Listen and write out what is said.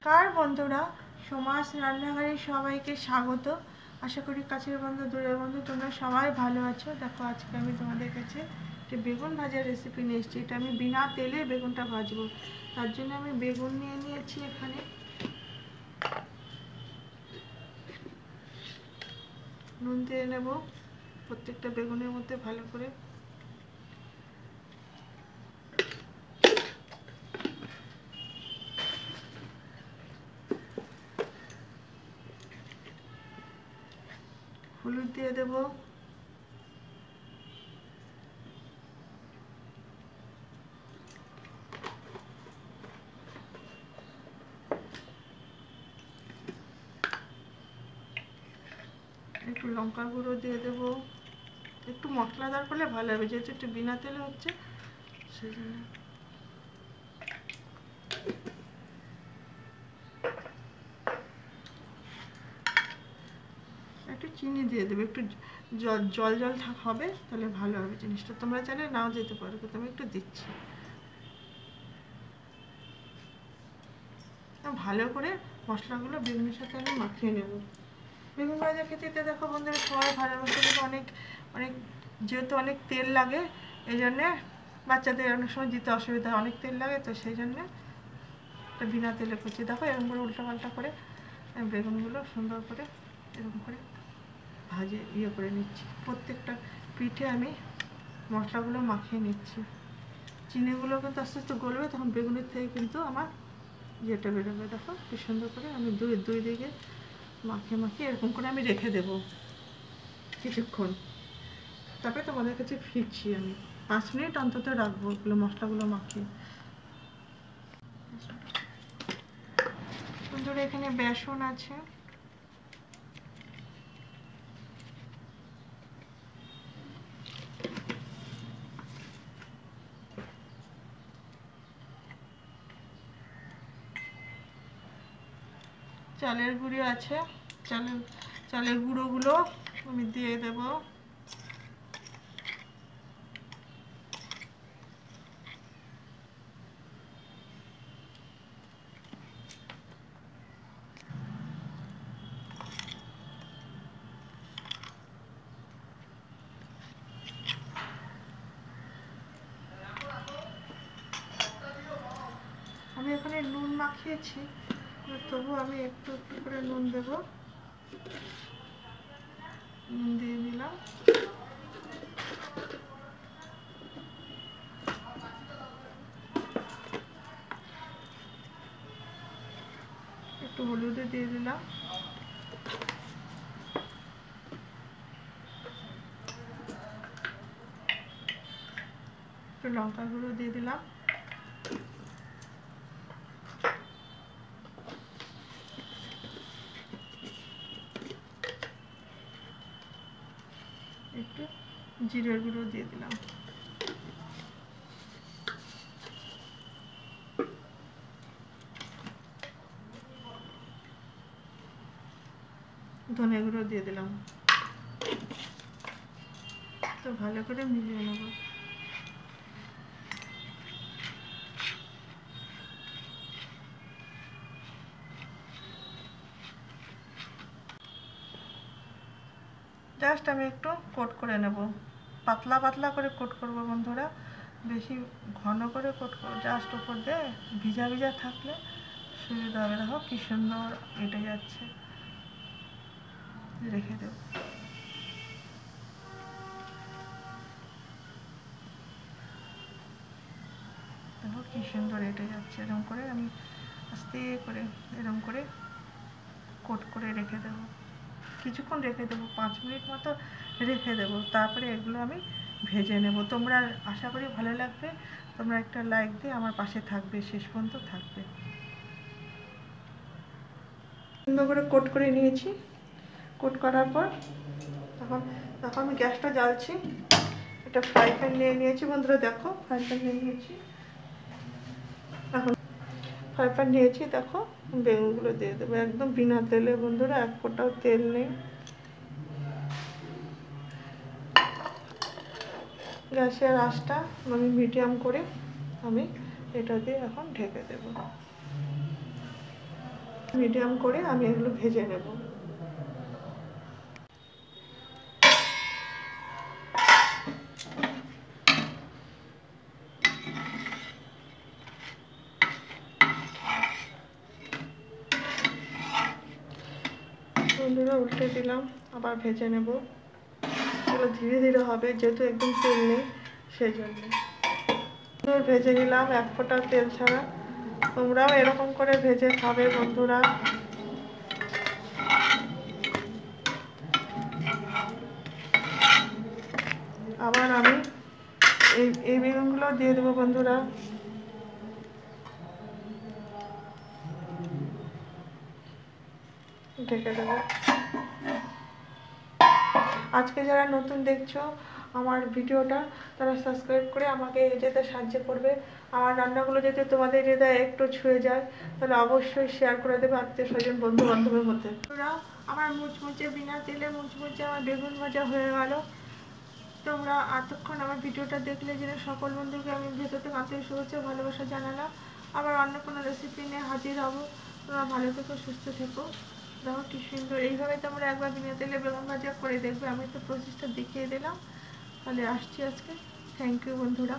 নমস্কার বন্ধুরা, সমাজ রান্নাঘরে সবাইকে স্বাগত। আশা করি কাছের বন্ধু দূরের বন্ধু তোমরা সবাই ভালো আছো। দেখো আজকে আমি তোমাদের কাছে একটা বেগুন ভাজার রেসিপি নিয়ে এসেছি। এটা আমি বিনা তেলে বেগুনটা ভাজবো। তার জন্য আমি বেগুন নিয়ে নিয়েছি, এখানে নুন দিয়ে নেব প্রত্যেকটা বেগুনের মধ্যে ভালো করে। হলুদ দিয়ে দেব, একটু লঙ্কা গুঁড়ো দিয়ে দেব। একটু মশলাদার করলে ভালো হবে, যেহেতু একটু বিনা তেলে হচ্ছে সেই জন্য। একটু চিনি দিয়ে দেবে, একটু জল জল জল হবে, তাহলে ভালো হবে জিনিসটা। তোমরা চাইলে নাও যেতে পারো, কিন্তু আমি একটু দিচ্ছি। ভালো করে মশলাগুলো বেগুনের সাথে আমি মাখিয়ে নেব। বেগুন ভাজা খেতে দেখো বন্ধুরা সবাই ভালোবাসে, কিন্তু অনেক অনেক যেহেতু অনেক তেল লাগে, এই জন্যে বাচ্চাদের অনেক সময় দিতে অসুবিধা হয়, অনেক তেল লাগে, তো সেই জন্যে একটা বিনা তেলে করছি। দেখো এরকম করে উল্টো পাল্টা করে বেগুনগুলো সুন্দর করে এরকম করে ভাজে করে নিচ্ছি। প্রত্যেকটা পিঠে আমি মশলাগুলো মাখিয়ে নিচ্ছি। চিনিগুলো কিন্তু আস্তে আস্তে গলবে, তখন বেগুনের থেকে কিন্তু আমার ইয়েটা বেরোবে। দেখো কি সুন্দর করে আমি দুই দিকে মাখিয়ে এরকম করে আমি রেখে দেবো কিছুক্ষণ। তারপরে তোমাদের কাছে ফিরছি। আমি 5 মিনিট অন্তত রাখবো এগুলো মশলাগুলো মাখিয়ে। বন্ধুরা এখানে বেসন আছে, চালের গুঁড়ি আছে, চালের গুঁড়োগুলো আমি দিয়ে দেব। আমি এখানে নুন মাখিয়েছি, তবু আমি একটু একটু করে নুন দেব। নুন দিয়ে দিলাম, একটু হলুদে দিয়ে দিলাম, একটু লঙ্কা গুঁড়ো দিয়ে দিলাম, একটু জিরের গুঁড়ো দিয়ে দিলাম, ধনে গুঁড়ো দিয়ে দিলাম। তো ভালো করে মিলিয়ে নেব। জাস্ট আমি একটু কোট করে নেব, পাতলা পাতলা করে কোট করব বন্ধুরা, বেশি ঘন করে কোট করব। জাস্ট উপর দিয়ে ভিজা ভিজা থাকলে সুবিধা হবে। দেখো কি সুন্দর এটা যাচ্ছে, রেখে দেব। দেখো কি সুন্দর এটা যাচ্ছে। এরকম করে আমি আস্তে করে এরকম করে কোট করে রেখে দেবো। কিছুক্ষণ রেখে দেবো, 5 মিনিট মতো রেখে দেবো। তারপরে এগুলো আমি ভেজে নেব। তোমরা আশা করি ভালো লাগবে, তোমরা একটা লাইক দিয়ে আমার পাশে থাকবে, শেষ পর্যন্ত থাকবে। সুন্দর করে কোট করে নিয়েছি। কোট করার পর তখন আমি গ্যাসটা জ্বালছি। একটা ফ্রাই প্যান নিয়ে নিয়েছি বন্ধুরা, দেখো ফ্রাই প্যান নিয়ে নিয়েছি। এখন ফ্রাই প্যান নিয়েছি, দেখো বেগুনগুলো দিয়ে দেবো একদম বিনা তেলে বন্ধুরা, এক ফোঁটাও তেল নেই। গ্যাসের আঁচটা আমি মিডিয়াম করে আমি এটা দিয়ে এখন ঢেকে দেব। মিডিয়াম করে আমি এগুলো ভেজে নেব। বন্ধুরা উল্টে দিলাম, আবার ভেজে নেব। এগুলো ধীরে ধীরে হবে যেহেতু একদম তেল নেই সেই জন্য। ভেজে নিলাম এক ফোঁটা তেল ছাড়া। তোমরাও এরকম করে ভেজে খাবে বন্ধুরা। আবার আমি এই বেগুনগুলো দিয়ে দেবো বন্ধুরা। ঢেকে দেবো। আজকে যারা নতুন দেখছো আমার ভিডিওটা, তারা সাবস্ক্রাইব করে আমাকে যেতে সাহায্য করবে। আমার রান্নাগুলো যদি তোমাদের হৃদয়ে একটু ছুঁয়ে যায় তাহলে অবশ্যই শেয়ার করে দেবে আত্মীয় স্বজন বন্ধু বান্ধবের মধ্যে। আমার মুচমুচে বিনা তেলে মুচমুচে আমার বেগুন ভাজা হয়ে গেল। তোমরা এতক্ষণ আমার ভিডিওটা দেখলে জেনে সকল বন্ধুকে আমি ভেতর থেকে আন্তরিক শুভেচ্ছা ভালোবাসা জানালাম। আবার অন্য কোনো রেসিপি নিয়ে হাজির হবো। তোমরা ভালো থেকো, সুস্থ থেকো। দেখো কি সুন্দর, এইভাবে তোমরা একবার বিনা তেলে বেগুন ভাজা করে দেখবে। আমি তো প্রসেসটা দেখিয়ে দিলাম। তাহলে আসছি আজকে। থ্যাংক ইউ বন্ধুরা।